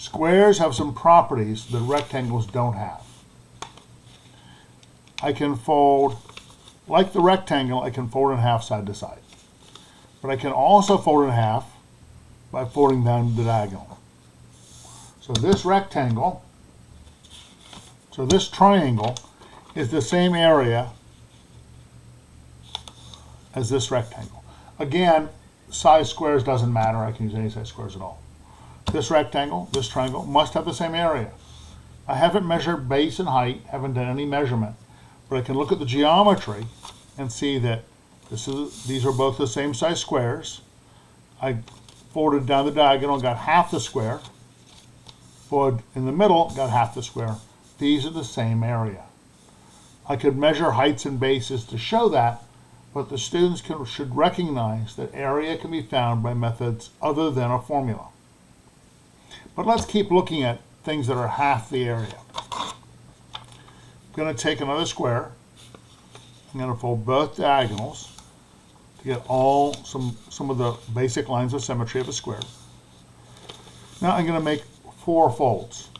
Squares have some properties that rectangles don't have. I can fold, like the rectangle, I can fold in half side to side. But I can also fold in half by folding down the diagonal. So this rectangle, so this triangle is the same area as this rectangle. Again, size squares doesn't matter. I can use any size squares at all. This rectangle, this triangle must have the same area. I haven't measured base and height, haven't done any measurement, but I can look at the geometry and see that these are both the same size squares. I folded down the diagonal, got half the square. Folded in the middle, got half the square. These are the same area. I could measure heights and bases to show that, but the students should recognize that area can be found by methods other than a formula. But let's keep looking at things that are half the area. I'm going to take another square. I'm going to fold both diagonals to get some of the basic lines of symmetry of a square. Now I'm going to make 4 folds.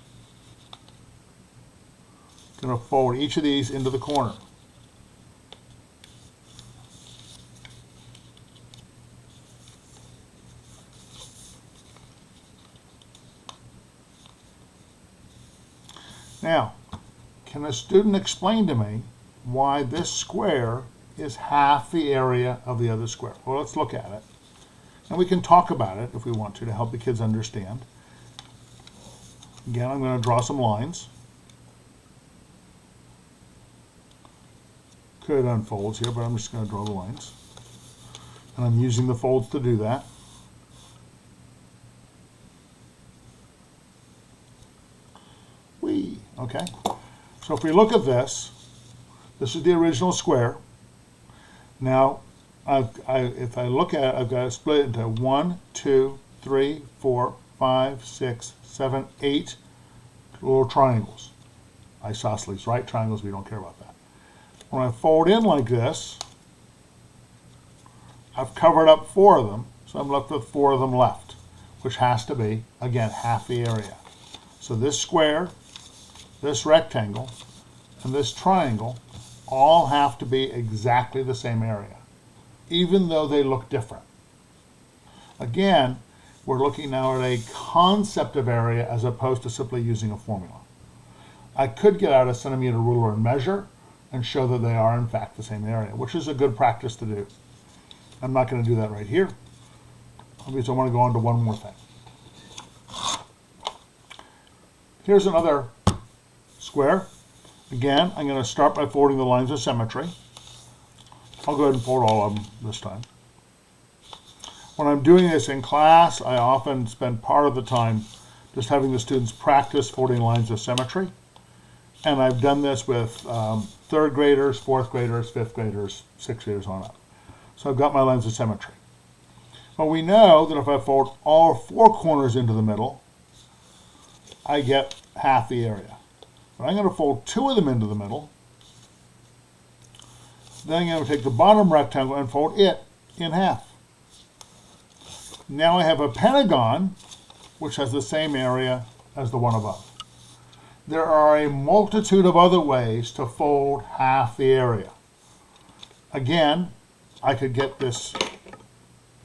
I'm going to fold each of these into the corner. Now, can a student explain to me why this square is half the area of the other square? Well, let's look at it. And we can talk about it if we want to help the kids understand. Again, I'm going to draw some lines. Could unfold here, but I'm just going to draw the lines. And I'm using the folds to do that. Okay, so if we look at this, this is the original square. Now, if I look at it, I've got to split it into 1, 2, 3, 4, 5, 6, 7, 8 little triangles. Isosceles, right? Triangles, we don't care about that. When I fold in like this, I've covered up 4 of them, so I'm left with 4 of them left, which has to be, again, half the area. So this square, this rectangle, and this triangle all have to be exactly the same area, even though they look different. Again, we're looking now at a concept of area as opposed to simply using a formula. I could get out a centimeter ruler and measure and show that they are in fact the same area, which is a good practice to do. I'm not going to do that right here, because I want to go on to one more thing. Here's another square. Again, I'm going to start by folding the lines of symmetry. I'll go ahead and fold all of them this time. When I'm doing this in class, I often spend part of the time just having the students practice folding lines of symmetry. And I've done this with 3rd graders, 4th graders, 5th graders, 6th graders on up. So I've got my lines of symmetry. But we know that if I fold all 4 corners into the middle, I get half the area. But I'm going to fold 2 of them into the middle. Then I'm going to take the bottom rectangle and fold it in half. Now I have a pentagon, which has the same area as the one above. There are a multitude of other ways to fold half the area. Again, I could get this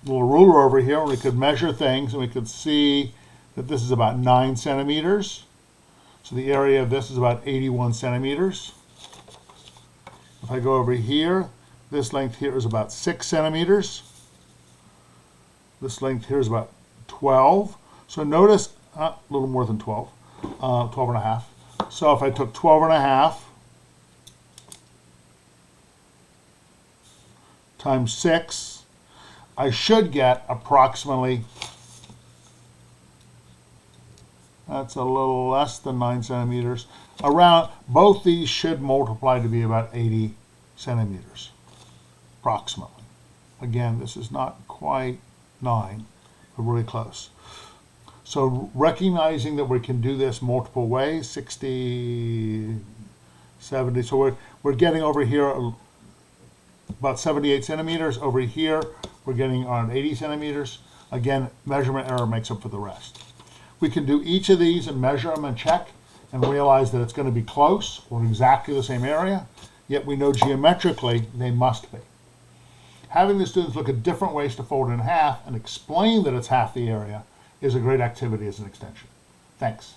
little ruler over here and we could measure things and we could see that this is about 9 centimeters. So the area of this is about 81 centimeters. If I go over here, this length here is about 6 centimeters. This length here is about 12. So notice, a little more than 12, 12 and a half. So if I took 12 and a half times 6, I should get approximately, that's a little less than 9 centimeters. Around, both these should multiply to be about 80 centimeters, approximately. Again, this is not quite 9, but really close. So recognizing that we can do this multiple ways, 60, 70, so we're getting over here about 78 centimeters. Over here, we're getting on 80 centimeters. Again, measurement error makes up for the rest. We can do each of these and measure them and check and realize that it's going to be close or exactly the same area, yet we know geometrically they must be. Having the students look at different ways to fold it in half and explain that it's half the area is a great activity as an extension. Thanks.